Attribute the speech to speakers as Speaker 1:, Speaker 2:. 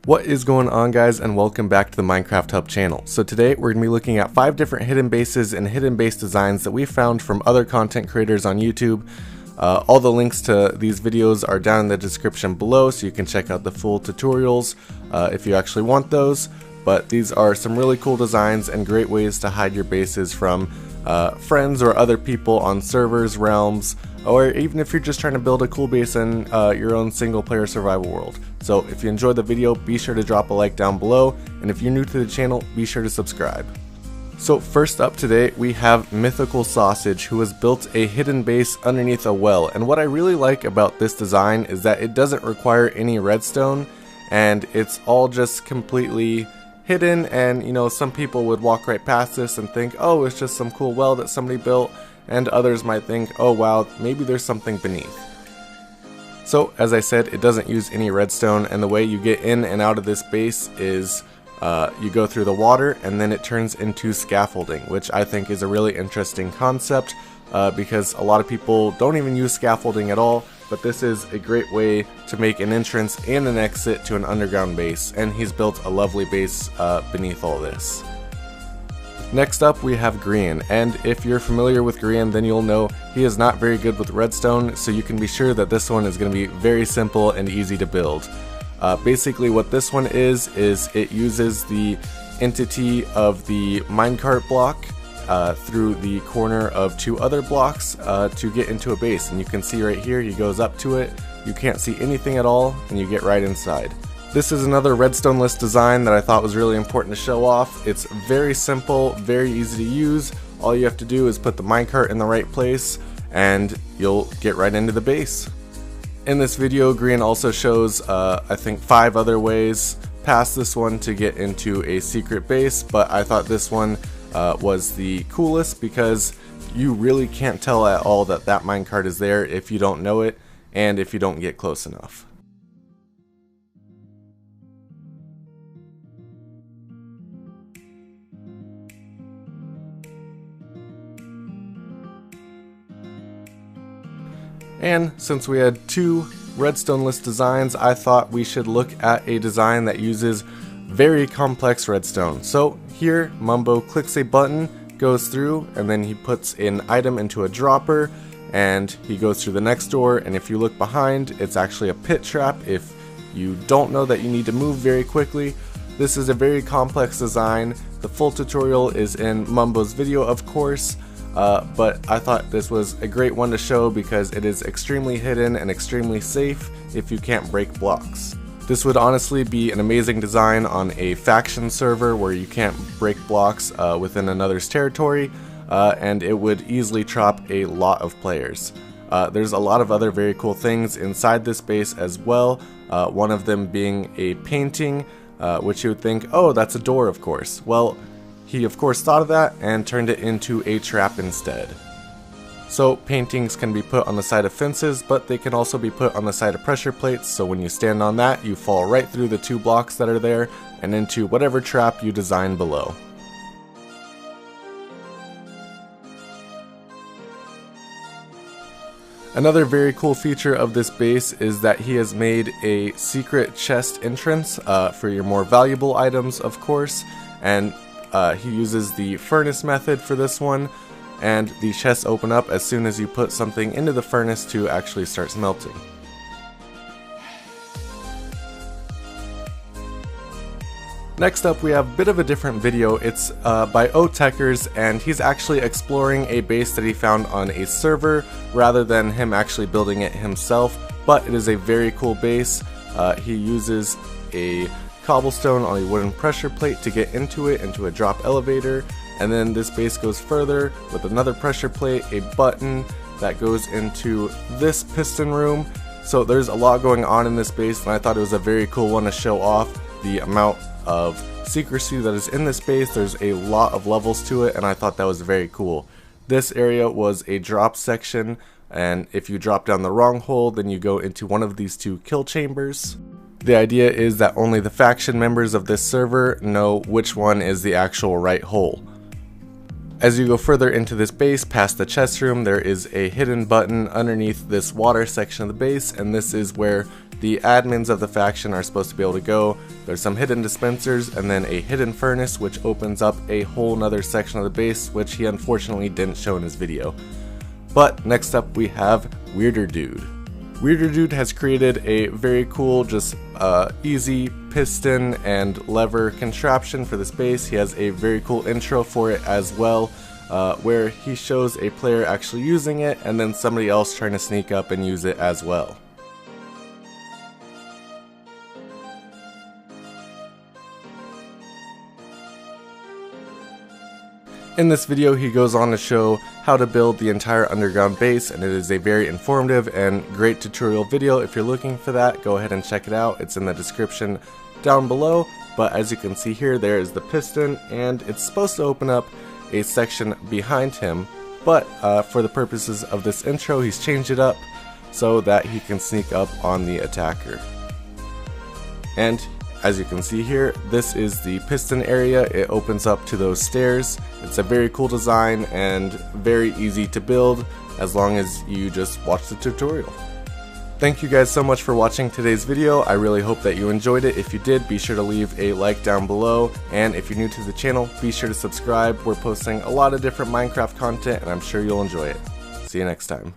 Speaker 1: What is going on, guys, and welcome back to the Minecraft Hub channel. So today we're going to be looking at 5 different hidden bases and hidden base designs that we found from other content creators on YouTube. All the links to these videos are down in the description below, so you can check out the full tutorials if you actually want those. But these are some really cool designs and great ways to hide your bases from friends or other people on servers, realms, or even if you're just trying to build a cool base in your own single player survival world. So if you enjoyed the video, be sure to drop a like down below, and if you're new to the channel, be sure to subscribe. So first up today we have Mythical Sausage, who has built a hidden base underneath a well, and what I really like about this design is that it doesn't require any redstone and it's all just completely hidden. And you know, some people would walk right past this and think, oh, it's just some cool well that somebody built, and others might think, oh wow, maybe there's something beneath. So as I said, it doesn't use any redstone, and the way you get in and out of this base is you go through the water and then it turns into scaffolding, which I think is a really interesting concept because a lot of people don't even use scaffolding at all, but this is a great way to make an entrance and an exit to an underground base, and he's built a lovely base beneath all this. Next up we have Grian, and if you're familiar with Grian, then you'll know he is not very good with redstone, so you can be sure that this one is going to be very simple and easy to build. Basically what this one is it uses the entity of the minecart block through the corner of 2 other blocks to get into a base, and you can see right here he goes up to it, you can't see anything at all, and you get right inside. This is another redstone-less design that I thought was really important to show off. It's very simple, very easy to use. All you have to do is put the minecart in the right place and you'll get right into the base. In this video, Grian also shows I think 5 other ways past this one to get into a secret base, but I thought this one was the coolest because you really can't tell at all that that minecart is there if you don't know it and if you don't get close enough. And since we had 2 redstone-less designs, I thought we should look at a design that uses very complex redstone. So here, Mumbo clicks a button, goes through, and then he puts an item into a dropper, and he goes through the next door, and if you look behind, it's actually a pit trap if you don't know that you need to move very quickly. This is a very complex design. The full tutorial is in Mumbo's video, of course. But I thought this was a great one to show because it is extremely hidden and extremely safe if you can't break blocks. This would honestly be an amazing design on a faction server where you can't break blocks within another's territory, and it would easily trap a lot of players. There's a lot of other very cool things inside this base as well, one of them being a painting, which you would think, oh, that's a door, of course. Well, he of course thought of that and turned it into a trap instead. So paintings can be put on the side of fences, but they can also be put on the side of pressure plates, so when you stand on that you fall right through the 2 blocks that are there and into whatever trap you design below. Another very cool feature of this base is that he has made a secret chest entrance for your more valuable items, of course, and he uses the furnace method for this one, and the chests open up as soon as you put something into the furnace to actually start smelting. Next up we have a bit of a different video. It's by Otekers, and he's actually exploring a base that he found on a server rather than him actually building it himself, but it is a very cool base. He uses a cobblestone on a wooden pressure plate to get into it, into a drop elevator, and then this base goes further with another pressure plate, a button that goes into this piston room. So there's a lot going on in this base, and I thought it was a very cool one to show off the amount of secrecy that is in this base. There's a lot of levels to it, and I thought that was very cool. This area was a drop section, and if you drop down the wrong hole, then you go into one of these 2 kill chambers. The idea is that only the faction members of this server know which one is the actual right hole. As you go further into this base, past the chest room, there is a hidden button underneath this water section of the base, and this is where the admins of the faction are supposed to be able to go. There's some hidden dispensers, and then a hidden furnace, which opens up a whole nother section of the base, which he unfortunately didn't show in his video. But next up we have Weirder Dude. Weirder Dude has created a very cool, just easy piston and lever contraption for this base. He has a very cool intro for it as well, where he shows a player actually using it and then somebody else trying to sneak up and use it as well. In this video, he goes on to show how to build the entire underground base, and it is a very informative and great tutorial video. If you're looking for that, go ahead and check it out. It's in the description down below. But as you can see here, there is the piston, and it's supposed to open up a section behind him. But for the purposes of this intro, he's changed it up so that he can sneak up on the attacker. And as you can see here, this is the piston area. It opens up to those stairs. It's a very cool design and very easy to build as long as you just watch the tutorial. Thank you guys so much for watching today's video. I really hope that you enjoyed it. If you did, be sure to leave a like down below. And if you're new to the channel, be sure to subscribe. We're posting a lot of different Minecraft content and I'm sure you'll enjoy it. See you next time.